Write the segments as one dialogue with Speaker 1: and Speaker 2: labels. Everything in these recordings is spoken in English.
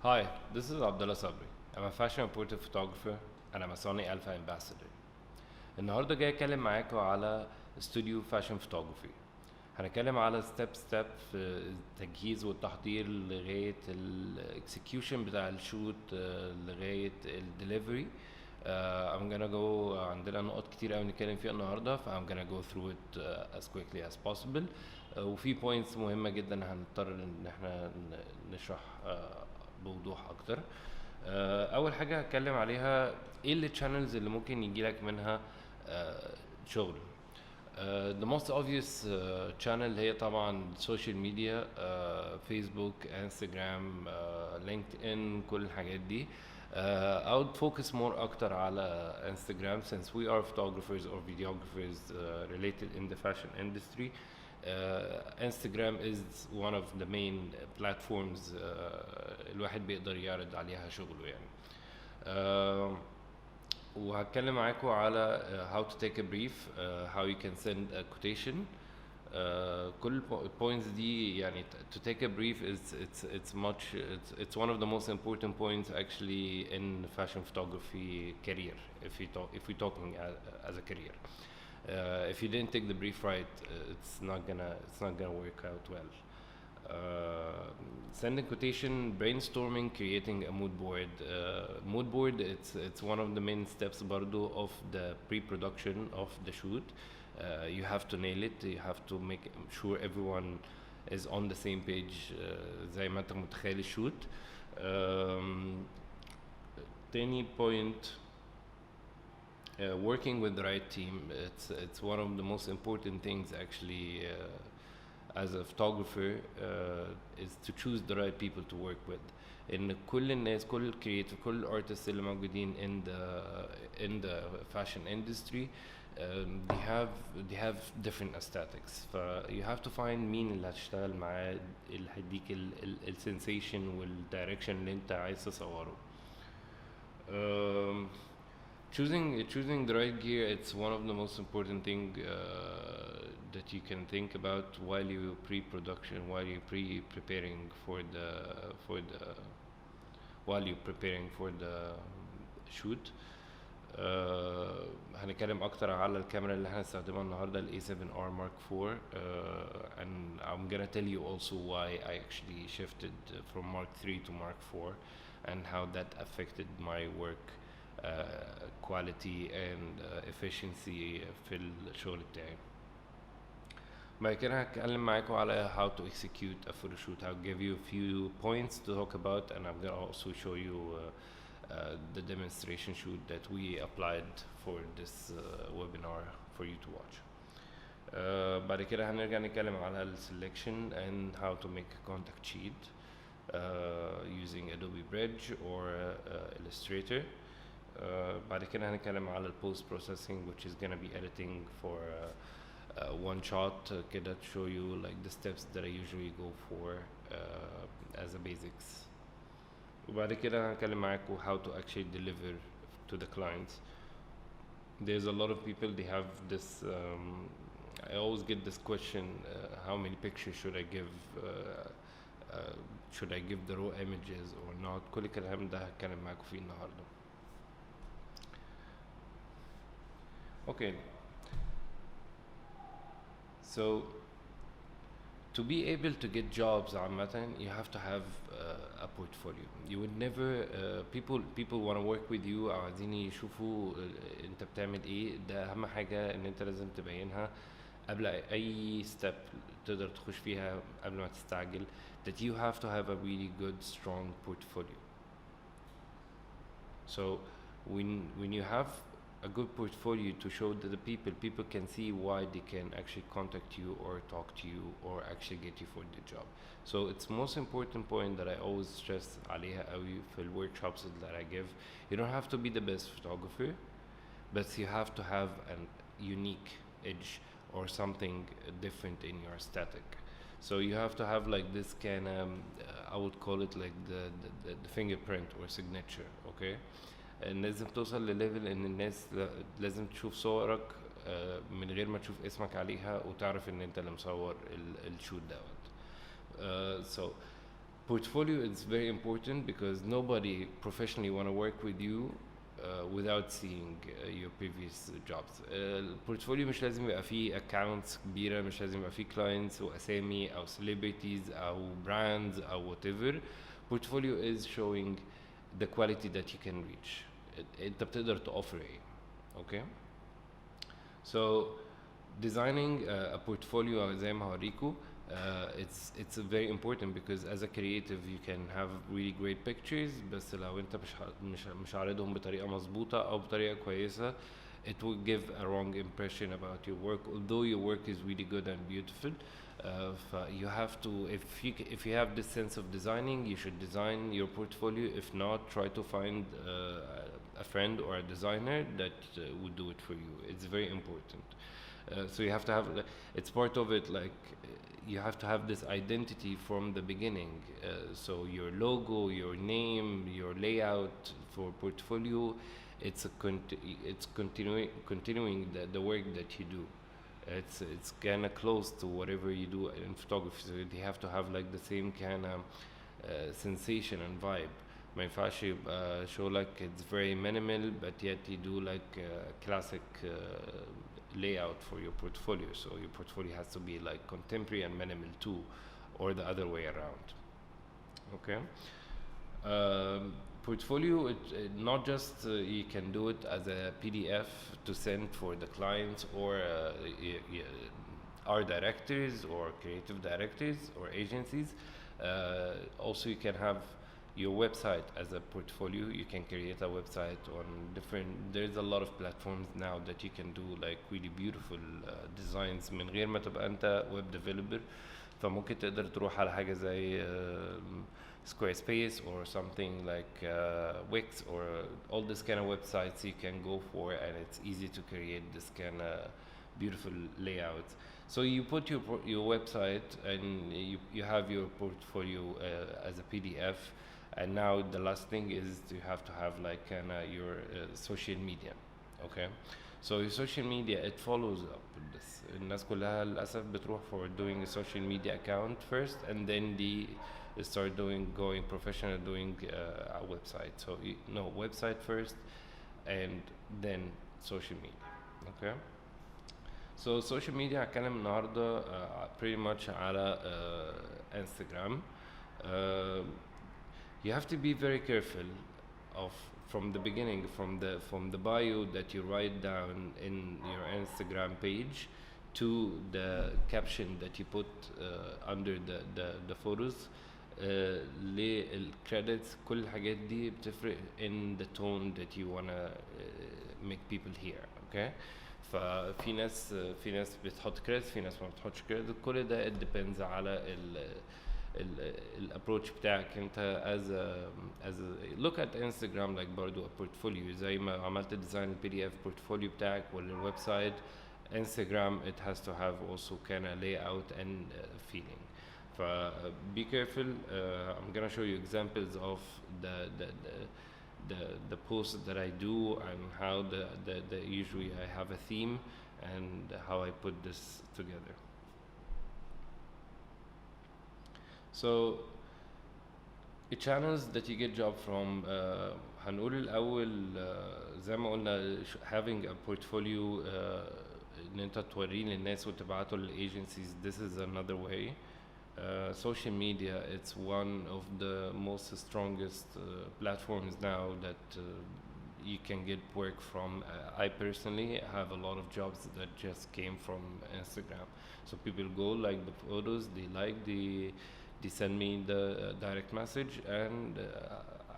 Speaker 1: Hi, this is Abdallah Sabry. I'm a fashion and portrait photographer and I'm a Sony Alpha ambassador. النهارده جاي اتكلم معاكم على استوديو فاشن فوتوغرافي. هنتكلم على ستيب في التجهيز والتحضير لغاية الاكسكيوشن بتاع الشوت لغاية الدليفري. I'm gonna go عندنا نقط كتير قوي نتكلم فيها النهارده ف I'm gonna go through it as quickly as possible. وفي points مهمة جدا هنضطر ان احنا نشرح بوضوح اكتر. اول حاجة هتكلم عليها ايه التشانلز اللي ممكن يجيلك منها شغل. The most obvious channel هي طبعا social media, Facebook, Instagram, LinkedIn, كل الحاجات دي. I would focus more أكتر على Instagram since we are photographers or videographers related in the fashion industry. Instagram is one of the main platforms الواحد بيقدر يعرض عليها شغله يعني. وهتكلم معاكم على how to take a brief, how you can send a quotation. كل points دي يعني to take a brief it's one of the most important points actually in fashion photography career if we're talking as a career. If you didn't take the brief right, it's not gonna work out well. Sending quotation, brainstorming, creating a mood board. Mood board, it's one of the main steps برضو of the pre-production of the shoot. You have to nail it. You have to make sure everyone is on the same page. زي ما انت متخيل الشوت. تاني point, working with the right team. It's one of the most important things actually. As a photographer is to choose the right people to work with. إن كل الناس كل الكرياتيف كل الارتست اللي موجودين in the fashion industry they have different aesthetics. ف you have to find مين اللي هتشتغل معاه اللي هيديك السنسيشن والدايركشن اللي انت عايز تصوره. Choosing the right gear, it's one of the most important thing that you can think about while you pre-production, while you preparing while you're preparing for the shoot. هنتكلم اكتر على الكاميرا اللي احنا هنستخدمها النهارده ال A7R Mark IV, and I'm gonna tell you also why I actually shifted from Mark III to Mark IV and how that affected my work quality and efficiency في الشغل بتاعي. بعد كده هتكلم معاكم على how to execute a photo shoot. I'll give you a few points to talk about and I'm gonna also show you the demonstration shoot that we applied for this webinar for you to watch. بعد كده هنرجع نتكلم على ال selection and how to make a contact sheet using Adobe Bridge or Illustrator. بعد كده هنتكلم على post processing which is gonna be editing for one shot كده to show you like the steps that I usually go for as a basics. وبعد كده هنتكلم معاكم how to actually deliver to the clients. There's a lot of people they have this I always get this question, how many pictures should I give, should I give the raw images or not. كل الكلام ده هتكلم معاكم فيه النهارده. Okay, so to be able to get jobs عامة you have to have a portfolio. You would never people want to work with you أو عايزين يشوفوا انت بتعمل ايه. ده اهم حاجة ان انت لازم تبينها قبل اي step تقدر تخش فيها قبل ما تستعجل, that you have to have a really good strong portfolio. So when you have a good portfolio to show to the people can see why they can actually contact you or talk to you or actually get you for the job. So it's most important point that I always stress عليها قوي في ال workshops that I give. You don't have to be the best photographer, but you have to have a unique edge or something different in your aesthetic. So you have to have like this kind of I would call it like the fingerprint or signature. Okay, لازم توصل لليفل ان الناس لازم تشوف صورك من غير ما تشوف اسمك عليها وتعرف ان انت اللي مصور الشوت دوت. So Portfolio is very important because nobody professionally want to work with you without seeing your previous jobs. البورتفوليو مش لازم يبقى فيه accounts كبيرة، مش لازم يبقى فيه clients وأسامي أو celebrities أو brands أو whatever. Portfolio is showing the quality that you can reach. أنت بتقدر تoffer إيه. Okay. So designing a portfolio زي ما هوريكوا it's very important because as a creative you can have really great pictures، بس لو انت مش عارضهم بطريقة مظبوطة او بطريقة كويسة it will give a wrong impression about your work, although your work is really good and beautiful. You have to, if you have this sense of designing, you should design your portfolio. If not, try to find a friend or a designer that would do it for you. It's very important. So you have to have, it's part of it, like you have to have this identity from the beginning. So your logo, your name, your layout for portfolio, it's continuing the work that you do. It's kind of close to whatever you do in photography. So you have to have like the same kind of sensation and vibe. ما ينفعش يبقى شغلك it's very minimal but yet you do like classic layout for your portfolio. So your portfolio has to be like contemporary and minimal too, or the other way around. Okay. Portfolio, not just you can do it as a PDF to send for the clients or art directors or creative directors or agencies. Also you can have your website as a portfolio. You can create a website on different, there's a lot of platforms now that you can do like really beautiful designs من غير ما تبقى انت web developer. فممكن تقدر تروح على حاجة زي Squarespace or something like Wix or all this kind of websites you can go for, and it's easy to create this kind of beautiful layouts. So you put your website and you have your portfolio as a PDF, and now the last thing is you have to have like your social media. Okay, so your social media, it follows up with this. الناس كلها للأسف بتروح for doing a social media account first, and then they start going professional, doing a website. So no, website first and then social media. Okay. So social media هتكلم النهارده pretty much على Instagram. You have to be very careful of from the beginning, from the bio that you write down in your Instagram page to the caption that you put under the photos. للcredits كل الحاجات دي بتفرق in the tone that you wanna make people hear. Okay. ففي ناس بتحط credits، في ناس ما بتحطش credits. كل ده it depends على الابروتش بتاعك انت as a look at Instagram like برضو a portfolio. زي ما عملت ديزاين الPDF portfolio بتاعك ولا الويب سايت، Instagram it has to have also kind of layout and feeling. Be careful. I'm gonna show you examples of the posts that I do and how the usually I have a theme and how I put this together. So the channels that you get job from هنقول الأول زي ما قلنا having a portfolio إن أنت توريه للناس وتبعته للagencies. This is another way. Social media, it's one of the most strongest platforms now that you can get work from. I personally have a lot of jobs that just came from Instagram. So people go like the photos, they send me the direct message, and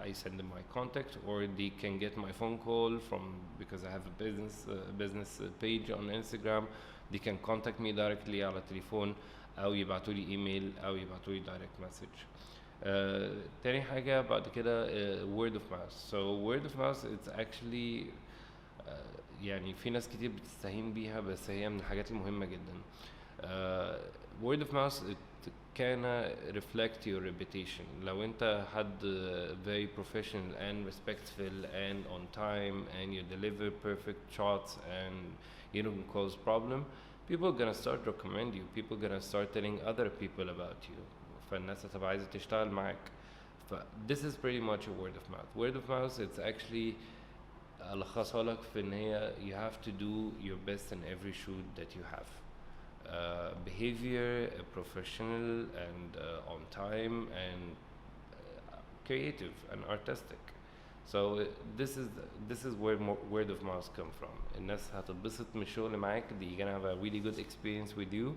Speaker 1: I send them my contact, or they can get my phone call from, because I have a business page on Instagram. They can contact me directly على التليفون أو يبعتوا لي إيميل أو يبعتوا لي direct message. تاني حاجة بعد كده word of mouth. So word of mouth it's actually يعني في ناس كتير بتستهين بيها، بس هي من الحاجات المهمة جدا. Word of mouth it can reflect your reputation. لو انت حد very professional and respectful and on time and you deliver perfect shots and you don't cause problem, people are gonna start recommend you. People are gonna start telling other people about you. فالناس هتبقى عايزة تشتغل معاك. ف this is pretty much a word of mouth. Word of mouth it's actually ألخصها لك في إن هي you have to do your best in every shoot that you have. Behavior, professional and on time and creative and artistic. So this is where word of mouth come from. الناس هتتبسط من الشغل معاك. They're gonna have a really good experience with you.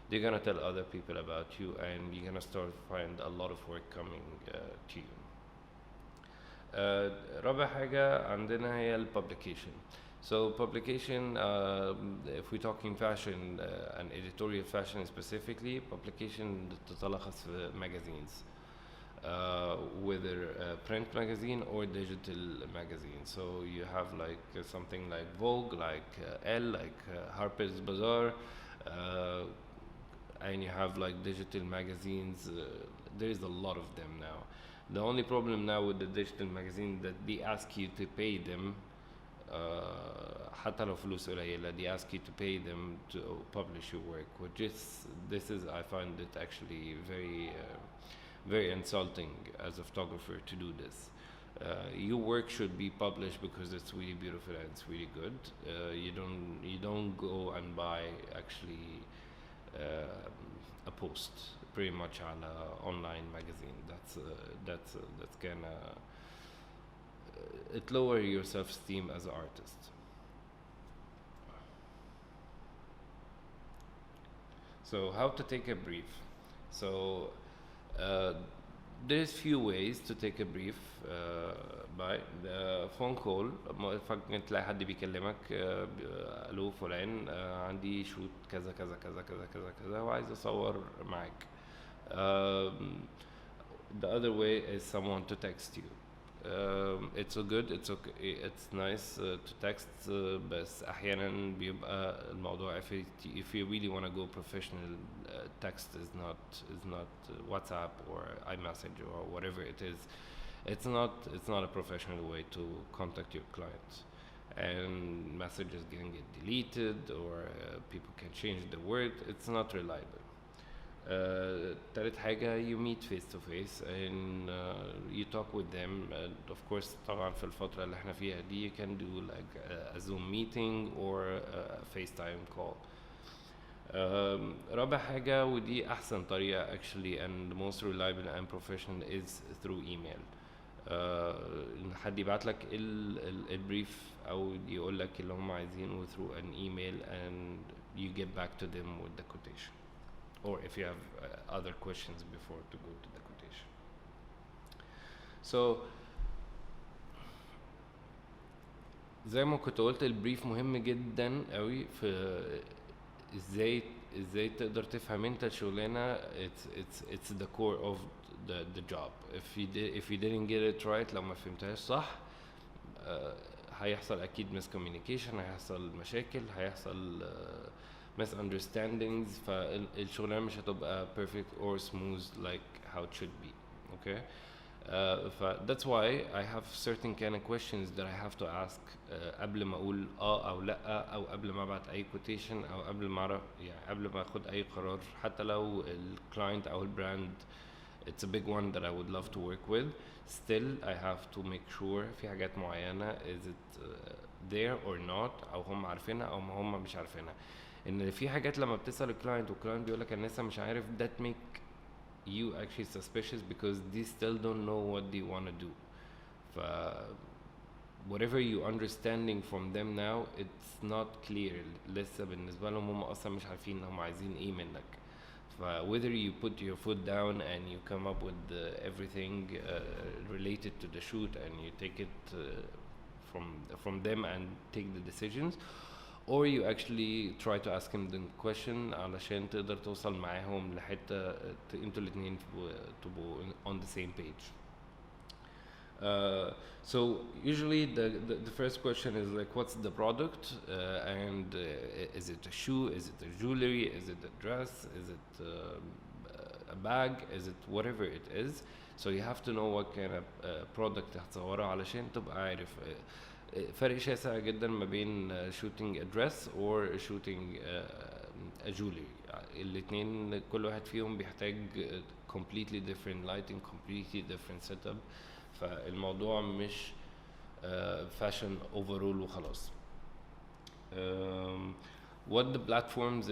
Speaker 1: They're gonna tell other people about you, and you're gonna start find a lot of work coming to you. رابع حاجة عندنا هي ال publication. So publication, if we're talking fashion and editorial fashion specifically, publication تتلخص في magazines. Whether print magazine or digital magazine. So you have like something like Vogue, like Elle, like Harper's Bazaar, and you have like digital magazines. There is a lot of them now. The only problem now with the digital magazine that they ask you to pay them حتى لو فلوس قليلة, they ask you to pay them to publish your work, which is I find it actually very insulting as a photographer to do this. Your work should be published because it's really beautiful and it's really good. You don't go and buy actually a post pretty much on an online magazine. That's gonna it lower your self-esteem as an artist. So how to take a brief? So there's few ways to take a brief by the phone call. فجأة تلاقي حد بيكلمك الو فلان عندي شوت كذا كذا كذا كذا كذا كذا وعايز اصور معاك. The other way is someone to text you. It's so good, it's okay, it's nice to text, بس أحيانا بيبقى الموضوع if you really want to go professional, text is not WhatsApp or iMessage or whatever it is. It's not a professional way to contact your clients, and messages can get deleted or people can change the word. It's not reliable. تالت حاجة you meet face to face and you talk with them. Of course طبعا في الفترة اللي احنا فيها دي you can do like a Zoom meeting or a FaceTime call. رابع حاجة ودي أحسن طريقة actually and the most reliable and professional is through email. إن حد يبعت لك البريف أو يقول لك اللي هم عايزينه through an email and you get back to them with the quotation. Or if you have other questions before to go to the quotation. So زي ما كنت قلت البريف مهم جدا قوي في ازاي تقدر تفهم انت الشغلانه. It's the core of the job. If you didn't get it right, لو ما فهمتهاش صح هيحصل اكيد miscommunication, هيحصل مشاكل, هيحصل misunderstandings, فالشغلانه مش هتبقى perfect or smooth like how it should be. Okay. That's why I have certain kind of questions that I have to ask قبل ما اقول او لا, او قبل ما ابعت اي quotation, او قبل ما اعرف يعني قبل ما اخد اي قرار حتى لو الكلاينت او البراند it's a big one that I would love to work with. Still I have to make sure في حاجات معينة is it there or not, او هم عارفينها او هم مش عارفينها. ان في حاجات لما بتسأل الكلاينت والكلاينت بيقول لك انا لسه مش عارف, that make you actually suspicious because they still don't know what they want to do. Whatever you understanding from them now, it's not clear. لسه بالنسبة لهم هم أصلا مش عارفين هم عايزين إيه منك. Whether you put your foot down and you come up with everything related to the shoot and you take it from them and take the decisions, or you actually try to ask him the question علشان تقدر توصل معاهم لحتة انتوا الاتنين تبقوا on the same page. So usually the first question is like, what's the product, and is it a shoe, is it a jewelry, is it a dress, is it a bag, is it whatever it is. So you have to know what kind of product هتصورها علشان تبقى عارف. فرق شاسع جدا ما بين shooting a dress or shooting a jewelry. الاتنين كل واحد فيهم بيحتاج completely different lighting, completely different setup. فالموضوع مش fashion overall وخلاص. what the platforms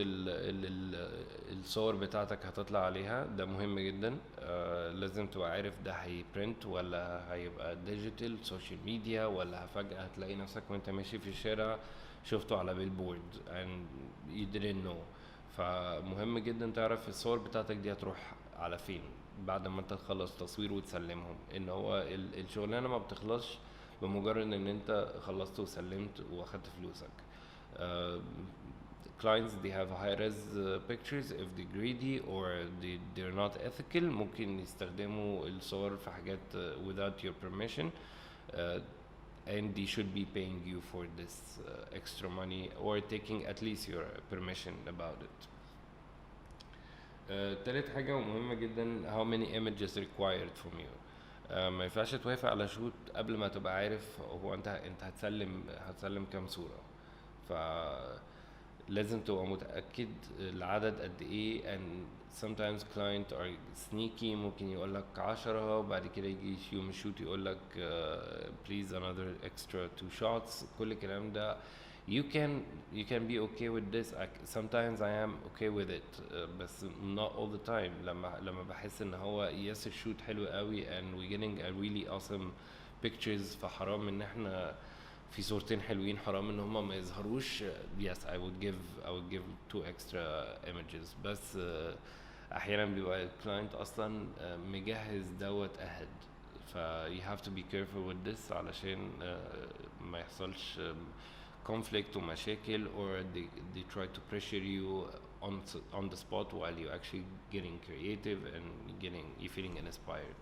Speaker 1: الصور بتاعتك هتطلع عليها ده مهم جدا. لازم تبقى عارف ده هيبرنت ولا هيبقى ديجيتال سوشيال ميديا، ولا فجأة هتلاقي نفسك وانت ماشي في الشارع شفته على بيلبورد and you didn't know. فمهم جدا تعرف الصور بتاعتك دي هتروح على فين بعد ما انت تخلص تصوير وتسلمهم. ان هو الشغلانه ما بتخلصش بمجرد ان انت خلصت وسلمت واخدت فلوسك. clients they have high res pictures if they greedy or they're not ethical ممكن يستخدموا الصور في حاجات without your permission, and they should be paying you for this extra money or taking at least your permission about it. تالت حاجة ومهمة جدا how many images required from you. ما ينفعش توافق على شوت قبل ما تبقى عارف هو انت هتسلم كام صورة. فلازم تبقى متأكد العدد قد ايه. and sometimes client are sneaky ممكن يقولك 10 وبعد كده يجي يوم الشوت يقولك please another extra 2 shots. كل الكلام ده you can be okay with this. sometimes I am okay with it, بس not all the time. لما بحس ان هو yes الشوت حلو قوي and we're getting a really awesome pictures فحرام ان احنا في صورتين حلوين حرام ان هما ما يظهروش. yes I would give 2 extra images. بس احيانا بيبقى الكلاينت اصلا مجهز دوت ahead. ف you have to be careful with this علشان ما يحصلش conflict ومشاكل or they try to pressure you on the spot while you're actually getting creative and you're feeling inspired.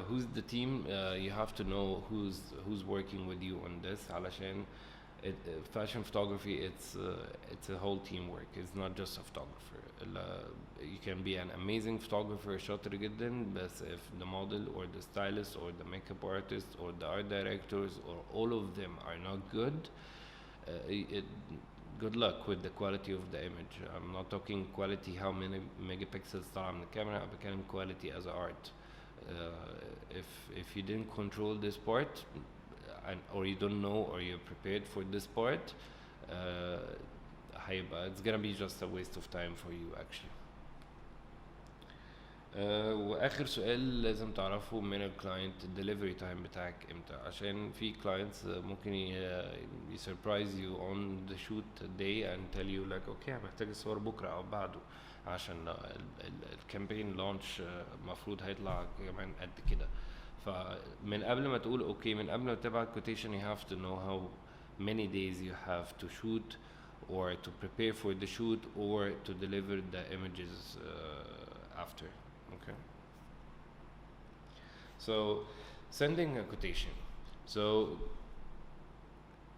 Speaker 1: Who's the team? You have to know who's working with you on this علشان fashion photography it's a whole teamwork. It's not just a photographer. You can be an amazing photographer شاطر جدا بس if the model or the stylist or the makeup artist or the art directors or all of them are not good, good luck with the quality of the image. I'm not talking quality how many megapixels طالعة من الكاميرا. I'm بتكلم quality as art. If you didn't control this part or you don't know or you're prepared for this part, it's gonna be just a waste of time for you actually. واخر سؤال لازم تعرفه من الكلاينت الدليفري تايم بتاعك امتى، عشان في كلاينتس ممكن يسربرايز يو اون ذا شوت داي and tell you like اوكي محتاج الصور بكره او بعده عشان الكامبين لانش المفروض هيطلع كمان قد كده. فمن قبل ما تقول اوكي، من قبل ما تبعت quotation you have to know how many days you have to shoot or to prepare for the shoot or to deliver the images after. Okay, so sending a quotation. So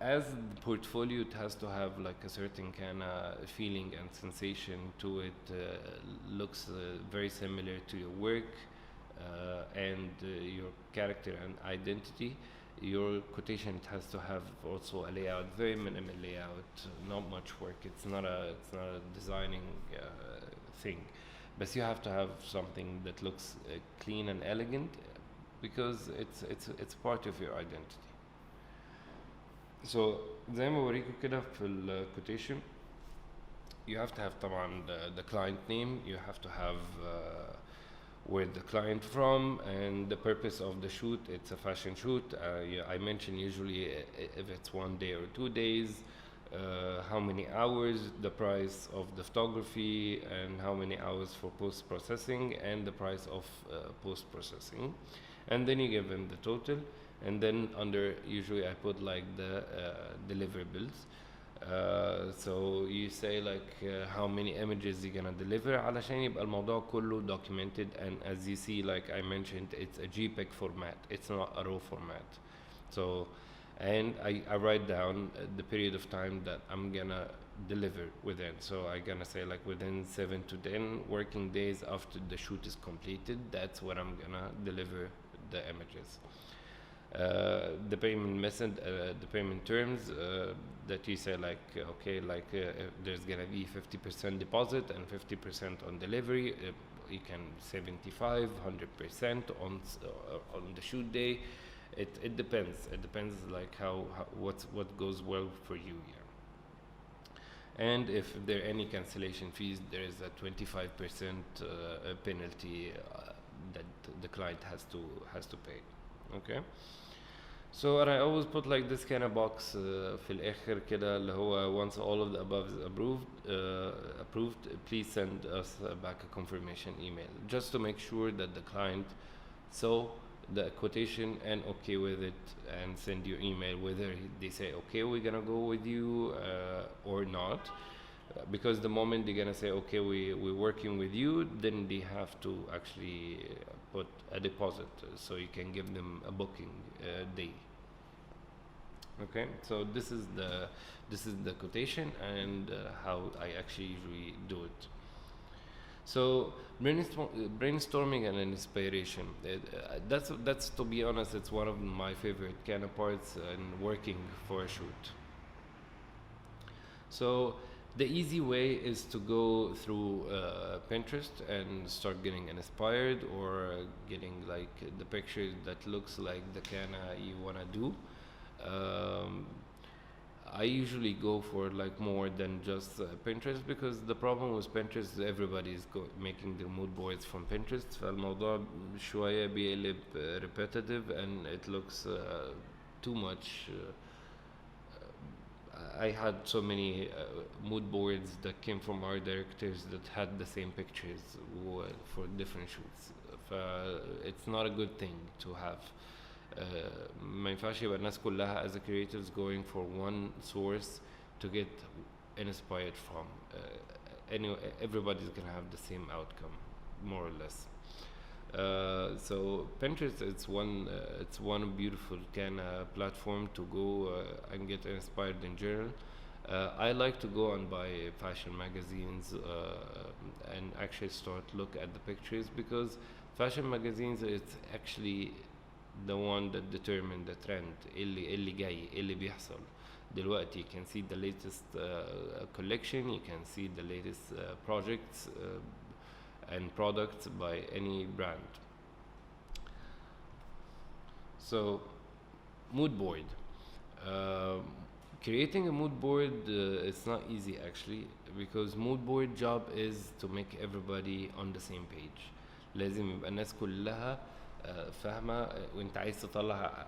Speaker 1: as the portfolio, it has to have like a certain kind of feeling and sensation to it. Looks very similar to your work and your character and identity. Your quotation, it has to have also a layout, very minimal layout, not much work. It's not a designing thing, but you have to have something that looks clean and elegant because it's part of your identity. So زي ما بوريكم كده في ال quotation, you have to have طبعا the client name, you have to have where the client from and the purpose of the shoot. It's a fashion shoot. I mentioned usually if it's 1 day or 2 days, how many hours, the price of the photography, and how many hours for post-processing, and the price of post-processing. And then you give them the total, and then under usually I put like the deliverables. So you say like how many images you're gonna deliver علشان يبقى الموضوع كله documented, and as you see like I mentioned, it's a JPEG format, it's not a RAW format. So and I write down the period of time that I'm gonna deliver within. So I'm gonna say like within 7 to 10 working days after the shoot is completed, that's when I'm gonna deliver the images. The payment method, the payment terms, that you say like okay, like if there's gonna be 50% deposit and 50% on delivery. You can 75, 100% on the shoot day. It depends. It depends like how what goes well for you. Yeah. And if there are any cancellation fees, there is a 25% penalty that the client has to pay. Okay. So and I always put like this kind of box في الآخر كده اللي هو once all of the above is approved, please send us back a confirmation email just to make sure that the client saw the quotation and okay with it and send you email whether they say okay we're gonna go with you or not. Because the moment they're gonna say okay we're working with you, then they have to actually put a deposit so you can give them a booking day. Okay, so this is the quotation and how I actually usually do it. So brainstorming and inspiration, that's to be honest, it's one of my favorite kind of parts in working for a shoot. So the easy way is to go through Pinterest and start getting inspired or getting like the picture that looks like the kind you want to do. I usually go for like more than just Pinterest, because the problem with Pinterest everybody is making their mood boards from Pinterest, فالموضوع شوية بيقلب repetitive and it looks too much. I had so many mood boards that came from art directors that had the same pictures for different shoots. It's not a good thing to have. ما ينفعش يبقى الناس كلها as a creators going for one source to get inspired from. Anyway, everybody's gonna have the same outcome, more or less. So Pinterest, it's one beautiful kind of platform to go and get inspired in general. I like to go and buy fashion magazines and actually start look at the pictures, because fashion magazines it's actually the one that determine the trend اللي جاي اللي بيحصل دلوقتي. You can see the latest collection, you can see the latest projects and products by any brand. So mood board, creating a mood board it's not easy actually, because mood board job is to make everybody on the same page. لازم يبقى الناس كلها فاهمة وانت عايز تطلع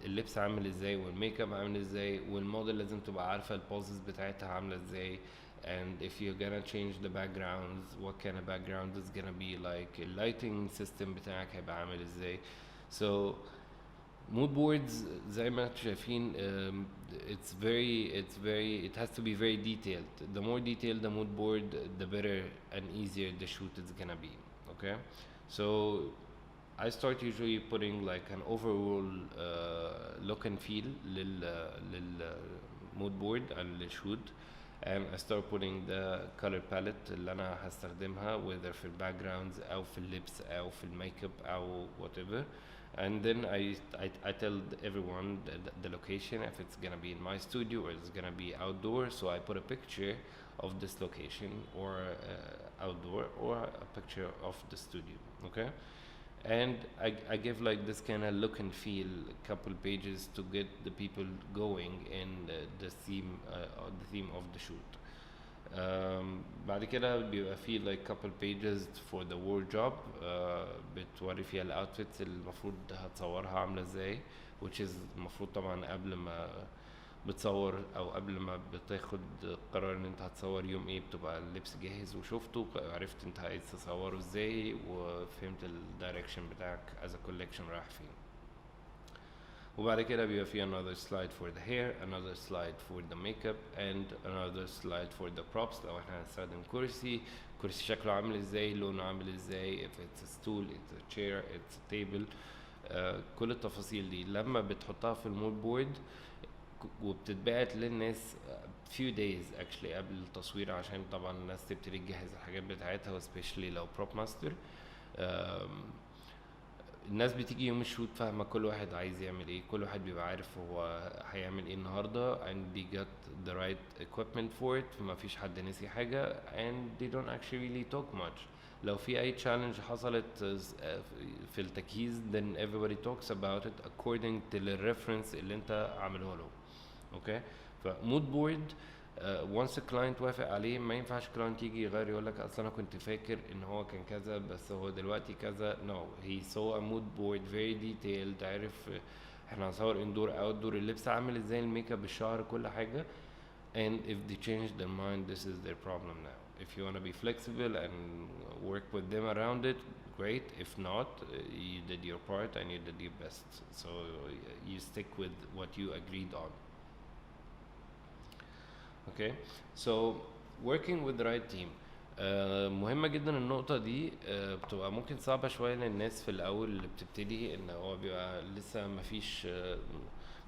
Speaker 1: اللبس عامل ازاي والميك اب عامل ازاي والموديل لازم تبقى عارفة البوزز بتاعتها عاملة ازاي. And if you're gonna change the backgrounds, what kind of background is gonna be like, lighting system بتاعك هيبقى عامل ازاي. So mood boards زي ما انتم شايفين it has to be very detailed. The more detailed the mood board, the better and easier the shoot is gonna be. Okay, so I start usually putting like an overall look and feel لل mood board and للشوت, and I start putting the color palette اللي أنا هستخدمها whether في backgrounds أو في اللبس أو في makeup أو whatever. And then I tell everyone the location, if it's gonna be in my studio or it's gonna be outdoor. So I put a picture of this location or outdoor, or a picture of the studio. Okay, and I give like this kind of look and feel, a couple pages to get the people going in the theme of the shoot. بعد كده بيبقى فيه like couple pages for the wardrobe بتوري فيها الاوتفيتس اللي المفروض هتصورها عامله ازاي, which is المفروض طبعا قبل ما بتصور او قبل ما بتاخد قرار ان انت هتصور يوم ايه بتبقى اللبس جاهز وشفته, عرفت انت عايز تصوره ازاي وفهمت الدايركشن بتاعك as a collection رايح فين. وبعد كده بيبقى فيه another slide for the hair, another slide for the makeup, and another slide for the props. لو احنا هنستخدم كرسي شكله عامل ازاي, لونه عامل ازاي, if it's a stool, it's a chair, it's a table. كل التفاصيل دي لما بتحطها في المود بورد وبتتبعت للناس few days actually قبل التصوير, عشان طبعا الناس تبتدي تجهز الحاجات بتاعتها, especially لو prop master. الناس بتيجي يوم الشوت فاهمة كل واحد عايز يعمل ايه، كل واحد بيبقى عارف هو هيعمل ايه النهاردة and they got the right equipment for it، فما فيش حد نسي حاجة and they don't actually really talk much. لو في أي challenge حصلت في التجهيز then everybody talks about it according to the reference اللي انت عامله له. اوكي، فمود بورد once الكلاينت وافق عليه ما ينفعش كلاينت يجي يغير يقول لك اصل انا كنت فاكر ان هو كان كذا بس هو دلوقتي كذا. no, he saw a mood board very detailed، عارف احنا هنصور اندور اوتدور، اللبس عامل ازاي، الميك اب، الشعر، كل حاجه. and if they change their mind this is their problem now. if you want to be flexible and work with them around it, great. if not, you did your part and you did your best, so you stick with what you agreed on. okay, so working with the right team مهمة جدا النقطة دي. بتبقى ممكن صعبة شوية للناس في الأول اللي بتبتدي، إن هو بيبقى لسه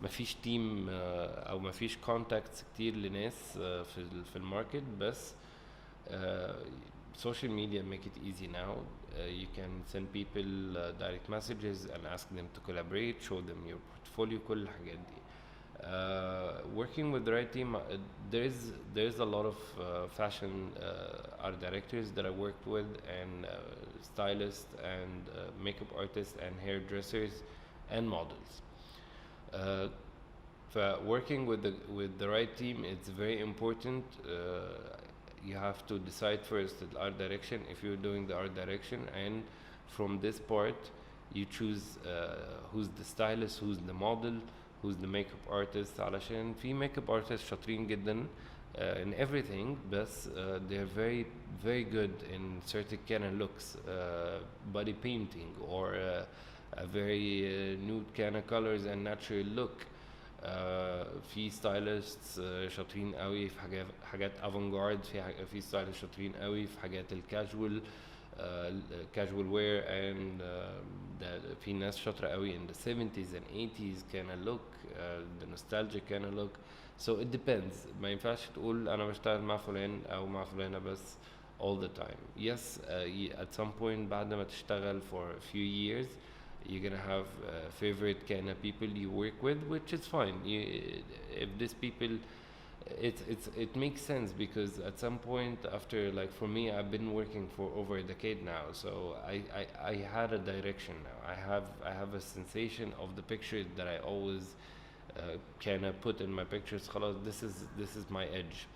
Speaker 1: مفيش تيم أو مفيش contacts كتير لناس في الماركت. بس social media make it easy now. You can send people direct messages and ask them to collaborate, show them your portfolio، كل الحاجات دي. Working with the right team, there's a lot of fashion art directors that I worked with, and stylists and makeup artists and hairdressers and models. Working with the right team, it's very important. You have to decide first the art direction if you're doing the art direction, and from this part you choose who's the stylist, who's the model, who's the makeup artist. علشان في makeup artists شاطرين جدا in everything بس they're very very good in certain kind of looks, body painting or a very nude kind of colors and natural look. في stylists شاطرين قوي في حاجات avant-garde، في stylists شاطرين قوي في حاجات الكاجوال casual wear and في ناس شاطرة قوي in the 70s and 80s kind of look, the nostalgic kind of look. so it depends. ما ينفعش تقول أنا بشتغل مع فلان أو مع فلانة بس all the time. yes, at some point بعد ما تشتغل for a few years you're gonna have favorite kind of people you work with, which is fine. If these people, it makes sense because at some point after, like for me, I've been working for over a decade now, so I had a direction now. I have a sensation of the pictures that I always kind of put in my pictures. خلاص, this is my edge.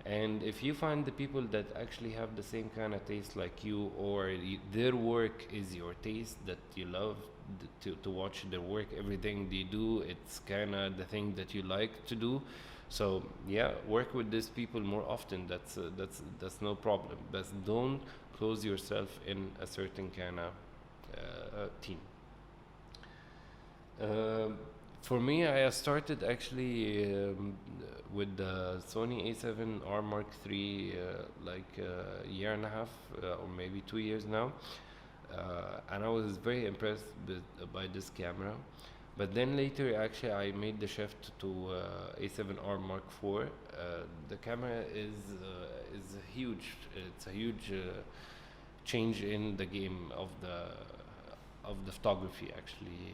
Speaker 1: And if you find the people that actually have the same kind of taste like you, or their work is your taste, that you love to watch their work, everything they do, it's kind of the thing that you like to do. So yeah, work with these people more often. That's no problem. But don't close yourself in a certain kind of team. For me, I started actually with the Sony A7R Mark III like a year and a half or maybe 2 years now, and I was very impressed by this camera. But then later, actually, I made the shift to A7R Mark IV. The camera is huge. It's a huge change in the game of the photography, actually,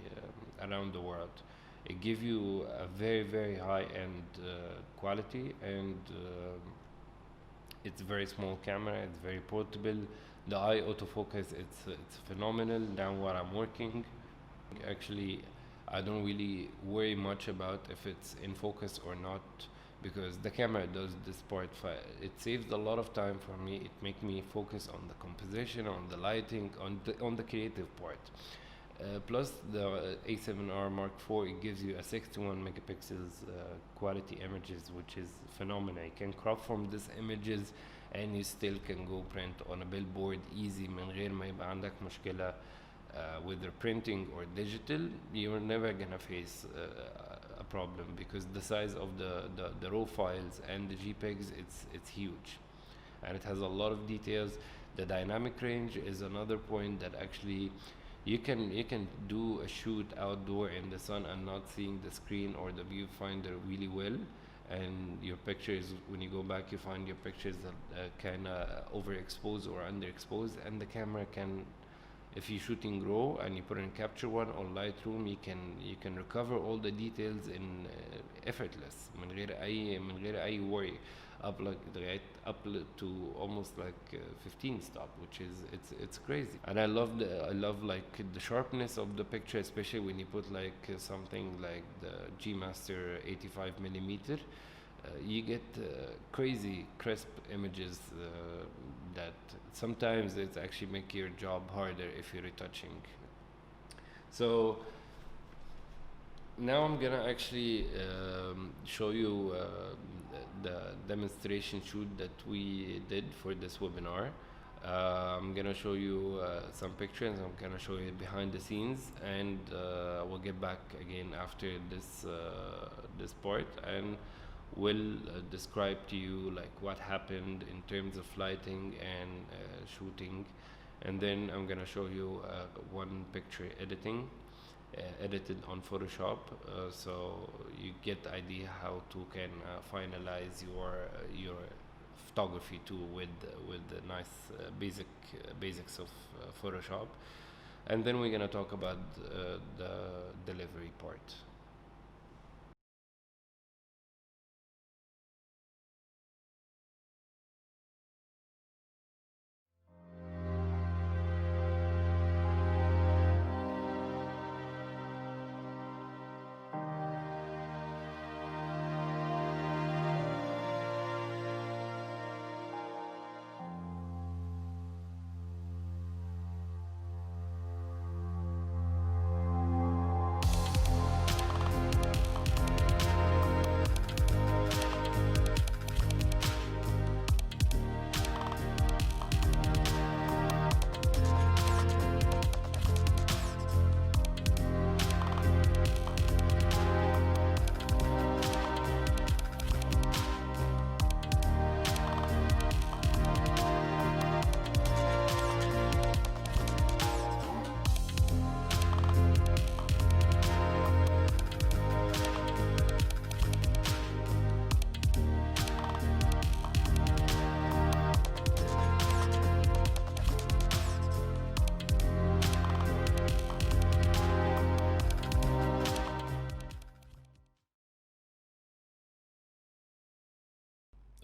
Speaker 1: around the world. It gives you a very very high-end quality, and it's a very small camera. It's very portable. The eye autofocus, it's phenomenal. Now what I'm working, actually, I don't really worry much about if it's in focus or not, because the camera does this part. It saves a lot of time for me. It makes me focus on the composition, on the lighting, on the creative part. Plus the A7R Mark IV, it gives you a 61 megapixels quality images, which is phenomenal. You can crop from these images and you still can go print on a billboard easy من غير ما يبقى عندك مشكلة whether printing or digital. You're never gonna face a problem because the size of the raw files and the JPEGs, it's huge, and it has a lot of details. The dynamic range is another point that actually you can do a shoot outdoor in the sun and not seeing the screen or the viewfinder really well, and your pictures, when you go back, you find your pictures that kind of overexposed or underexposed, and the camera can if you're shooting raw and you put in Capture One or Lightroom, you can recover all the details in effortless من غير أي worry up to almost like 15 stop, which is it's crazy. And I love like the sharpness of the picture, especially when you put like something like the G Master 85 millimeter. You get crazy crisp images that sometimes it's actually make your job harder if you're retouching. So now I'm gonna actually show you the demonstration shoot that we did for this webinar. I'm gonna show you some pictures. I'm gonna show you behind the scenes, and we'll get back again after this part, and will describe to you like what happened in terms of lighting and shooting. And then I'm gonna show you one picture edited on Photoshop, so you get the idea how to can finalize your photography too with the nice basics of Photoshop. And then we're gonna talk about the delivery part.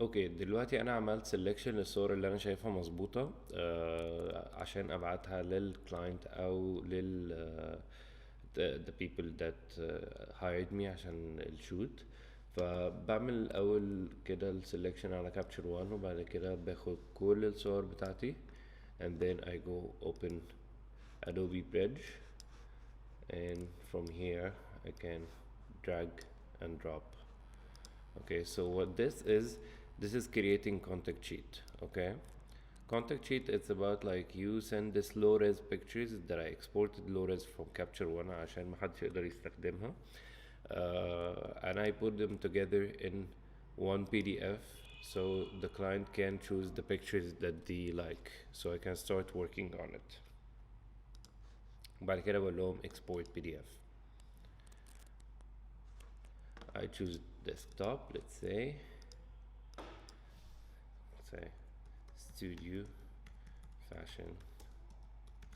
Speaker 1: اوكي، دلوقتي انا عملت سيلكشن للصور اللي انا شايفها مظبوطه عشان ابعتها للكلاينت او the people that hired me عشان الشوت. فبعمل الاول كده السيلكشن على كابتشر 1، وبعد كده باخد كل الصور بتاعتي and then I go open Adobe Bridge, and from here I can drag and drop. Okay, so what this is creating contact sheet. Okay, contact sheet, it's about like you send this low res pictures that I exported low res from Capture One عشان محدش يقدر يستخدمها, and I put them together in one PDF so the client can choose the pictures that they like, so I can start working on it. بعد كده بقول لهم export PDF. I choose desktop, let's say studio fashion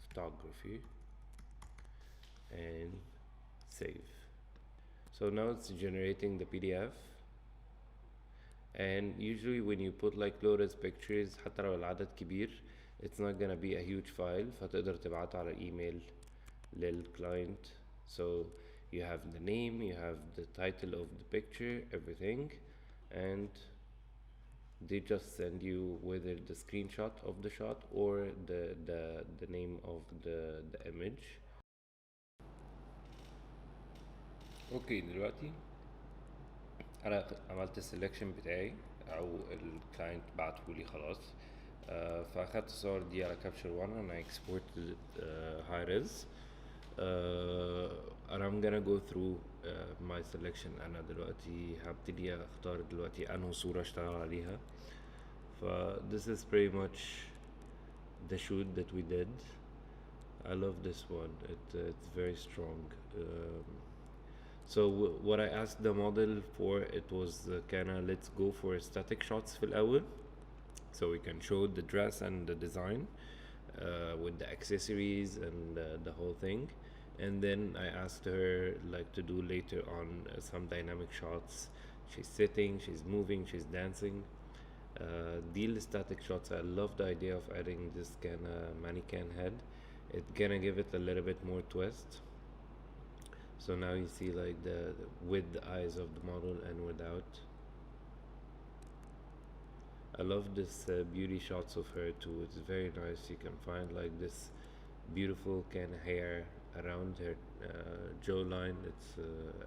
Speaker 1: photography, and save. So now it's generating the PDF, and usually when you put like low res pictures حتى لو العدد كبير it's not gonna be a huge file, فتقدر تبعته على الايميل للكلاينت. So you have the name, you have the title of the picture, everything, and they just send you whether the screenshot of the shot or the name of the image. اوكي، دلوقتي انا عملت السلكشن بتاعي او الكلاينت بعتهولي خلاص. فاخدت الصور دي على كابتشر 1 and I exported high res. and I'm gonna go through my selection. انا دلوقتي هبتدي اختار دلوقتي انه صورة اشتغل عليها. ف this is pretty much the shoot that we did. I love this one, it's very strong. So what I asked the model for, it was kinda let's go for static shots في الأول so we can show the dress and the design, with the accessories and the whole thing. And then I asked her like to do later on some dynamic shots. She's sitting, she's moving, she's dancing. Deal static shots. I love the idea of adding this kind of mannequin head. It's gonna give it a little bit more twist. So now you see like the with the eyes of the model and without. I love this beauty shots of her too. It's very nice. You can find like this beautiful kind of hair around her jawline. It's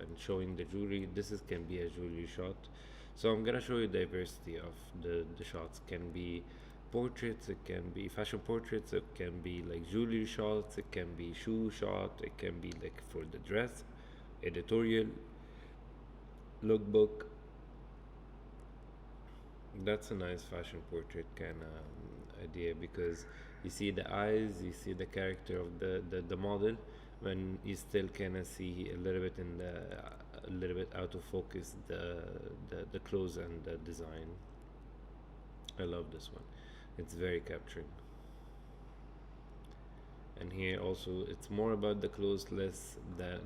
Speaker 1: and showing the jewelry. This is can be a jewelry shot. So I'm gonna show you diversity of the shots. Can be portraits. It can be fashion portraits. It can be like jewelry shots. It can be shoe shot. It can be like for the dress, editorial, lookbook. That's a nice fashion portrait kind of idea because you see the eyes, you see the character of the model, when you still kind of see a little bit in the a little bit out of focus the clothes and the design. I love this one. It's very capturing. And here also it's more about the clothes, less than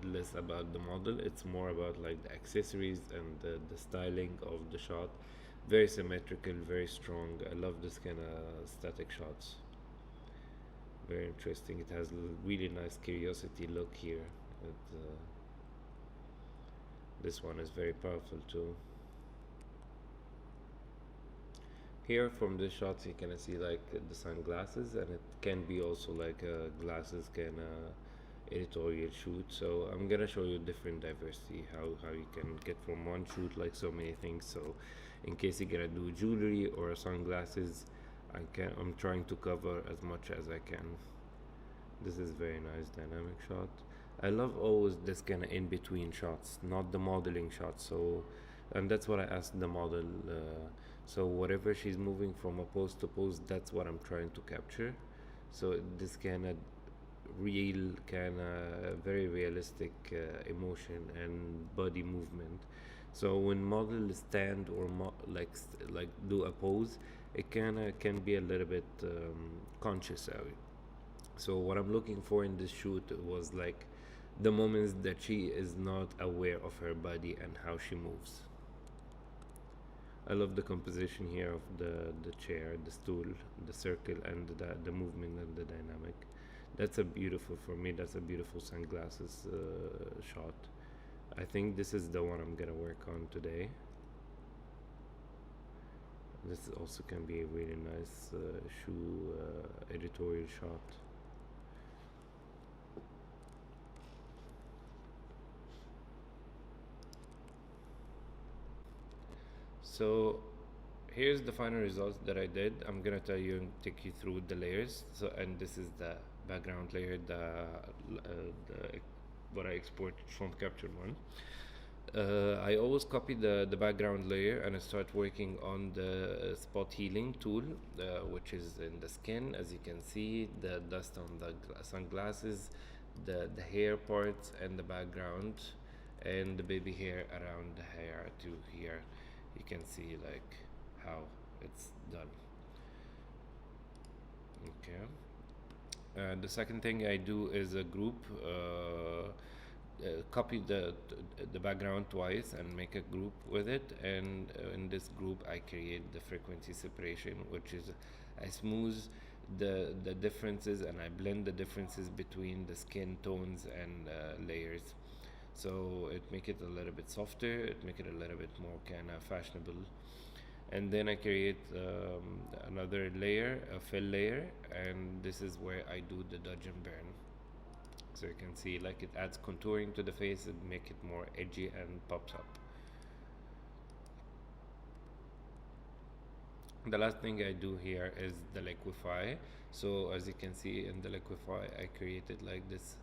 Speaker 1: less about the model. It's more about like the accessories and the styling of the shot. Very symmetrical, very strong. I love this kind of static shots. Very interesting. It has really nice curiosity look here. This one is very powerful too. Here from this shots you can see like the sunglasses, and it can be also like glasses kind of editorial shoot. So I'm gonna show you different diversity, how you can get from one shoot like so many things. So in case you're gonna do jewelry or sunglasses, I'm trying to cover as much as I can. This is very nice dynamic shot. I love always this kind of in between shots, not the modeling shots. So and that's what I asked the model. So whatever she's moving from a pose to pose, that's what I'm trying to capture. So this kind of real, kind of very realistic emotion and body movement. So when models stand or like do a pose, it kind of can be a little bit conscious of it. So what I'm looking for in this shoot was like the moments that she is not aware of her body and how she moves. I love the composition here of the chair, the stool, the circle, and the movement and the dynamic. That's a beautiful, for me, that's a beautiful sunglasses shot. I think this is the one I'm gonna work on today. This also can be a really nice shoe editorial shot. So here's the final results that I did. I'm gonna tell you and take you through the layers. So and this is the background layer, the what I exported from Capture One. I always copy the background layer and I start working on the spot healing tool, which is in the skin. As you can see, the dust on the sunglasses, the hair parts and the background, and the baby hair around the hair too. Here you can see like how it's done. Okay. The second thing I do is a group. Copy the background twice and make a group with it, and in this group I create the frequency separation, which is I smooth the differences and I blend the differences between the skin tones and layers. So it make it a little bit softer, it make it a little bit more kind of fashionable. And then I create another layer, a fill layer, and this is where I do the dodge and burn. So you can see like it adds contouring to the face, it make it more edgy and pops up. The last thing I do here is the liquify. So as you can see in the liquify, I created like this,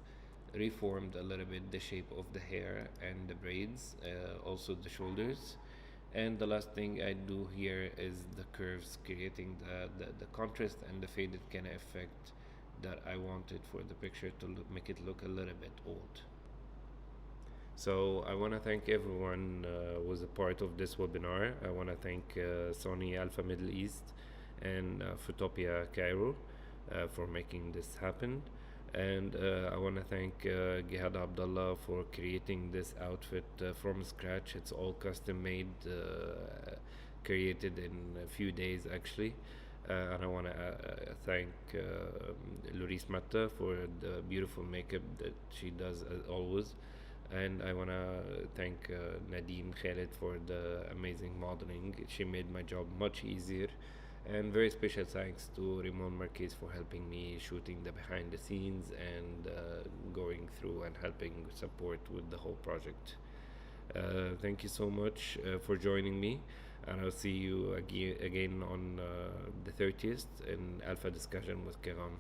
Speaker 1: reformed a little bit the shape of the hair and the braids, also the shoulders. And the last thing I do here is the curves, creating the contrast and the faded kind of effect that I wanted for the picture to make it look a little bit old. So I want to thank everyone who was a part of this webinar. I want to thank Sony Alpha Middle East and Photopia Cairo for making this happen. And I want to thank Gihad Abdallah for creating this outfit from scratch. It's all custom made, created in a few days actually. And I want to thank Loris Matta for the beautiful makeup that she does as always. And I want to thank Nadine Khaled for the amazing modeling. She made my job much easier. And very special thanks to Ramon Marquez for helping me shooting the behind the scenes and going through and helping support with the whole project. Thank you so much for joining me, and I'll see you again on the 30th in Alpha Discussion with Kiram.